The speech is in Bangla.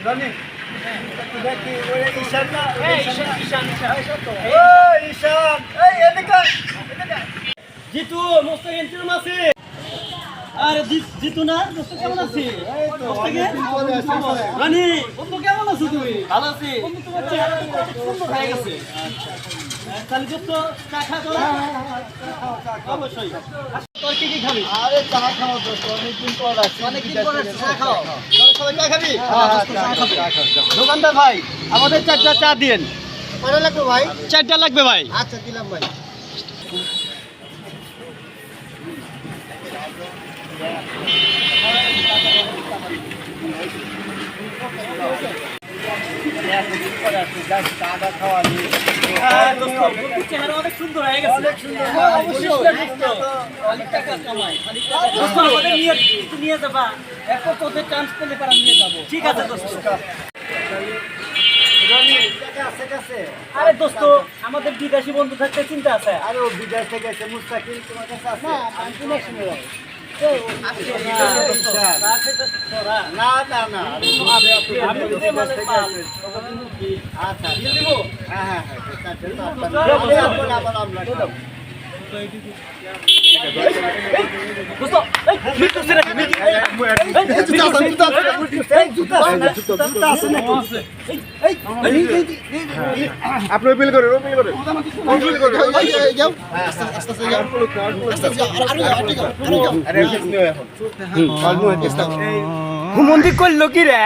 জানি দেখি ওই ঈশান না ঈশান এই এদিকে জিতু মস্ত এন্ট্রিম আছে আরে জিতু না দোস্ত কেমন আছিস এই তো অনেকদিন পরে আসছিস রানী বন্ধু কেমন আছো তুমি ভালো আছি বন্ধু তোমার চেহারা তো অনেক সুন্দর হয়ে গেছে তাহলে দোস্ত চা খা তো অবশ্যই তোর কি কি খাবি আরে চা খাও দোস্ত অনেকদিন পর আসছিস অনেকদিন পরে চা খাও তোরা সবাই চা খাবি চা খাবি দোকানদার ভাই আমাদের চারটা চা দিন কয়টা লাগবে ভাই চারটা লাগবে ভাই আচ্ছা দিলাম ভাই চেহারা অনেক সুন্দর হয়ে গেছে অনেক সুন্দর অনেক টাকা কামাই দোস্ত আমাদের নিয়ে যাবা এরপর তোদের চান্স পেলে পারা নিয়ে যাবো ঠিক আছে দোস্ত আরে দোস্ত আমাদের বিদেশি বন্ধু থাকতে চিন্তা আছে আরে ও বিদেশ থেকে এসে মুস্তাকিম তোমার কাছে আছে না না না আমি যে মানে পাল আচ্ছা দিব হ্যাঁ দোস্ত এই মিটু ছেড়ে মিটু আপনি বিল করেন হুমন্দি করলো কি রে